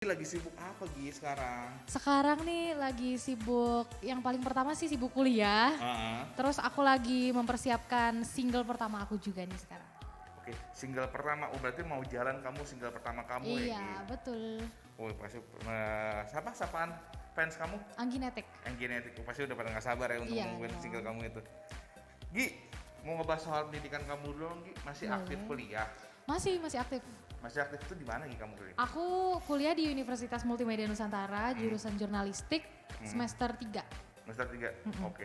Lagi sibuk apa Gi sekarang? Sekarang nih lagi sibuk, yang paling pertama sih sibuk kuliah. Heeh. Terus aku lagi mempersiapkan single pertama aku juga nih sekarang. Oke, single pertama. Oh berarti mau jalan kamu single pertama kamu ya Iya, Gi? betul. Oh pasti sapaan fans kamu? Angginetik. Yang genetik. Oh, pasti udah pada nggak sabar ya untuk Iya nungguin dong. single kamu itu. Gi, mau ngebahas soal pendidikan kamu dulu Gi? Masih Boleh. aktif kuliah? Masih aktif. Masih aktif tuh di mana Gi kamu kuliah? Aku kuliah di Universitas Multimedia Nusantara, jurusan jurnalistik, semester 3. Semester 3? Oke.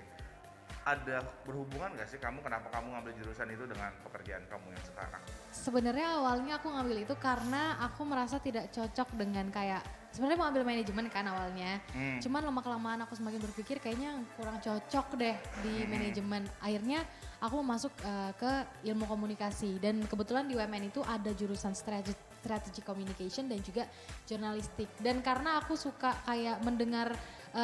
Ada berhubungan nggak sih kenapa kamu ngambil jurusan itu dengan pekerjaan kamu yang sekarang? Sebenarnya awalnya aku ngambil itu karena aku merasa tidak cocok dengan kayak sebenarnya mau ambil manajemen kan awalnya. Cuman lama-kelamaan aku semakin berpikir kayaknya kurang cocok deh di manajemen. Akhirnya aku masuk ke ilmu komunikasi dan kebetulan di UMN itu ada jurusan strategic communication dan juga jurnalistik. Dan karena aku suka kayak mendengar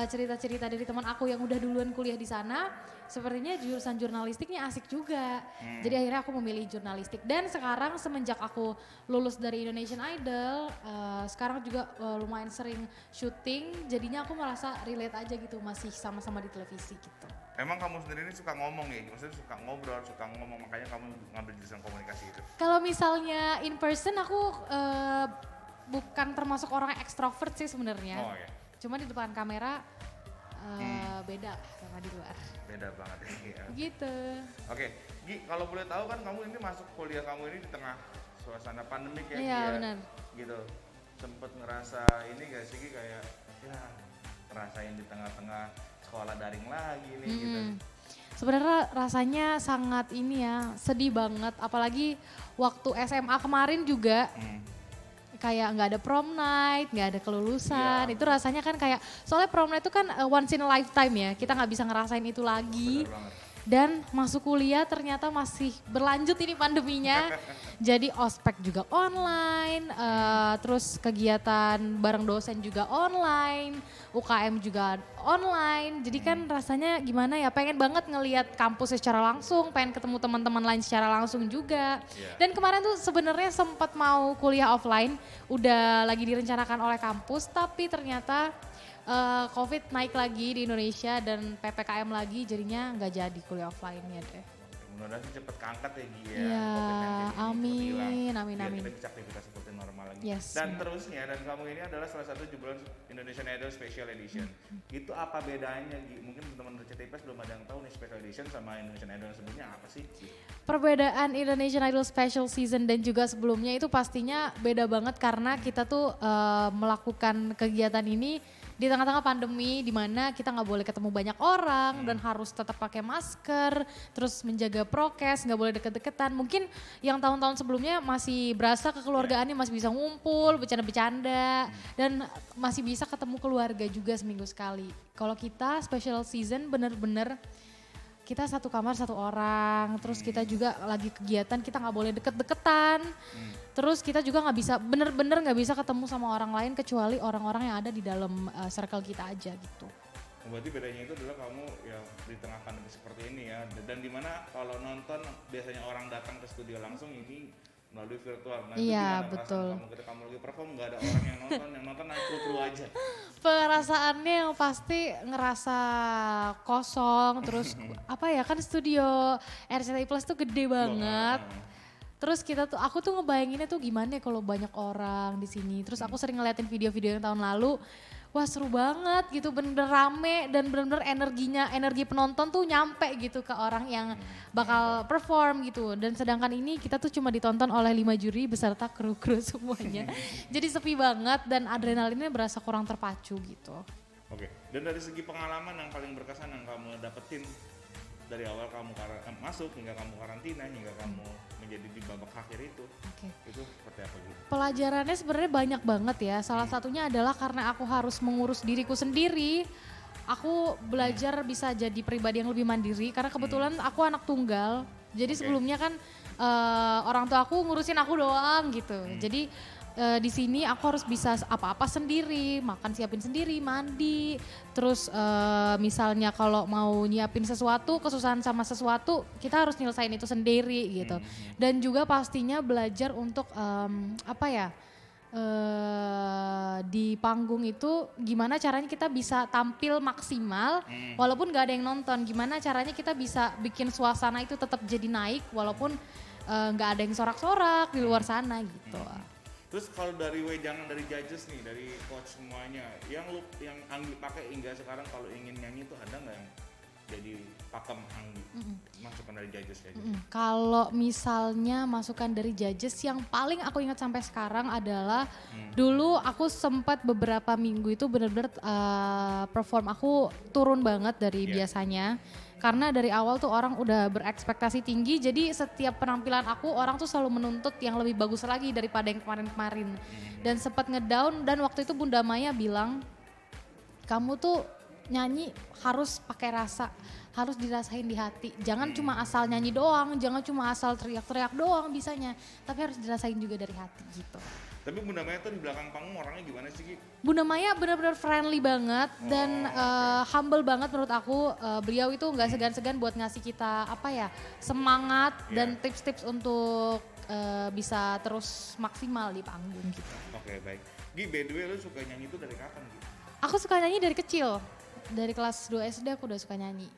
cerita-cerita dari teman aku yang udah duluan kuliah di sana, sepertinya jurusan jurnalistiknya asik juga. Jadi akhirnya aku memilih jurnalistik dan sekarang semenjak aku lulus dari Indonesian Idol, sekarang juga lumayan sering syuting, jadinya aku merasa relate aja gitu, masih sama-sama di televisi gitu. Emang kamu sendiri ini suka ngomong ya? Maksudnya suka ngobrol, suka ngomong, makanya kamu ngambil jurusan komunikasi itu? Kalau misalnya in person aku bukan termasuk orang ekstrovert sih sebenarnya. Oh ya, Cuma di depan kamera beda lah sama di luar. beda banget ya. Gitu. Oke, Gi, kalau boleh tahu kan kamu ini masuk kuliah kamu ini di tengah suasana pandemik ya, Gi, Iya, ya? benar. Gitu. Sempet ngerasa ini gak sih Gi, kayak ya ngerasain di tengah-tengah sekolah daring lagi nih gitu. Sebenarnya rasanya sangat ini ya, sedih banget. Apalagi waktu SMA kemarin juga kayak nggak ada prom night, nggak ada kelulusan. Iya. Itu rasanya kan kayak, soalnya prom night itu kan once in a lifetime ya. Kita nggak bisa ngerasain itu lagi. Bener banget. Dan masuk kuliah ternyata masih berlanjut ini pandeminya. Jadi ospek juga online, terus kegiatan bareng dosen juga online, UKM juga online. Jadi kan rasanya gimana ya, pengen banget ngelihat kampusnya secara langsung, pengen ketemu teman-teman lain secara langsung juga. Iya. Dan kemarin tuh sebenarnya sempat mau kuliah offline, udah lagi direncanakan oleh kampus, tapi ternyata COVID naik lagi di Indonesia dan PPKM lagi, jadinya nggak jadi kuliah offline-nya deh. Mudah-mudahan sih cepet keangkat ya Gi ya. Iya, COVID-19 ini cepet amin, hilang, amin, biar amin. kita bisa aktivitas seperti normal lagi. Yes, Dan benar. terusnya, dan kamu ini adalah salah satu jebolan Indonesian Idol Special Edition. Itu apa bedanya Gi? Mungkin teman-teman RCTI belum ada yang tahu nih Special Edition sama Indonesian Idol sebelumnya apa sih? Perbedaan Indonesian Idol Special Season dan juga sebelumnya itu pastinya beda banget karena kita tuh melakukan kegiatan ini di tengah-tengah pandemi di mana kita nggak boleh ketemu banyak orang dan harus tetap pakai masker, terus menjaga prokes, nggak boleh deket-deketan. Mungkin yang tahun-tahun sebelumnya masih berasa kekeluargaannya masih bisa ngumpul, bercanda-bercanda dan masih bisa ketemu keluarga juga seminggu sekali. Kalau kita special season bener-bener kita satu kamar satu orang, terus kita juga lagi kegiatan kita nggak boleh deket-deketan, terus kita juga nggak bisa bener-bener nggak bisa ketemu sama orang lain kecuali orang-orang yang ada di dalam circle kita aja gitu. Berarti bedanya itu adalah kamu ya di tengah pandemi seperti ini ya, dan dimana kalau nonton biasanya orang datang ke studio langsung, ini melalui virtual. Nah itu Iya, gimana betul. perasaan kamu ketika kamu lagi perform nggak ada orang yang nonton naik kru aja. Perasaannya yang pasti ngerasa kosong, terus apa ya kan studio RCTI Plus tuh gede banget. Terus aku tuh ngebayanginnya tuh gimana ya kalau banyak orang di sini. Terus aku sering ngeliatin video-video yang tahun lalu, wah seru banget gitu, bener-bener rame dan bener-bener energi penonton tuh nyampe gitu ke orang yang bakal perform gitu. Dan sedangkan ini kita tuh cuma ditonton oleh 5 juri beserta kru-kru semuanya. Jadi sepi banget dan adrenalinnya berasa kurang terpacu gitu. Oke, dan dari segi pengalaman yang paling berkesan yang kamu dapetin dari awal kamu masuk hingga kamu karantina hingga kamu menjadi di babak akhir itu seperti apa gitu? Pelajarannya sebenarnya banyak banget ya. Salah satunya adalah karena aku harus mengurus diriku sendiri. Aku belajar bisa jadi pribadi yang lebih mandiri karena kebetulan aku anak tunggal. Jadi sebelumnya kan orang tua aku ngurusin aku doang gitu. Jadi di sini aku harus bisa apa-apa sendiri, makan siapin sendiri, mandi. Terus misalnya kalau mau nyiapin sesuatu, kesusahan sama sesuatu, kita harus nyelesain itu sendiri gitu. Dan juga pastinya belajar untuk apa ya? di panggung itu gimana caranya kita bisa tampil maksimal walaupun gak ada yang nonton. Gimana caranya kita bisa bikin suasana itu tetap jadi naik walaupun gak ada yang sorak-sorak di luar sana gitu. Terus kalau dari wejangan dari judges nih, dari coach semuanya, yang Anggi pakai hingga sekarang kalau ingin nyanyi itu ada nggak yang jadi pakem Anggi? Masukan dari judges ya? Kalau misalnya masukan dari judges yang paling aku ingat sampai sekarang adalah dulu aku sempat beberapa minggu itu benar-benar perform aku turun banget dari biasanya. Karena dari awal tuh orang udah berekspektasi tinggi, jadi setiap penampilan aku orang tuh selalu menuntut yang lebih bagus lagi daripada yang kemarin-kemarin. Dan sempat ngedown dan waktu itu Bunda Maya bilang, kamu tuh nyanyi harus pakai rasa, harus dirasain di hati. Jangan cuma asal nyanyi doang, jangan cuma asal teriak-teriak doang bisanya, tapi harus dirasain juga dari hati gitu. Tapi Bunda Maya tuh di belakang panggung orangnya gimana sih Ki? Bunda Maya benar-benar friendly banget dan humble banget menurut aku. Beliau itu nggak segan-segan buat ngasih kita semangat dan tips-tips untuk bisa terus maksimal di panggung gitu. Oke, baik. Gi, by the way lu suka nyanyi itu dari kapan Gi? Aku suka nyanyi dari kecil, dari kelas 2 SD aku udah suka nyanyi.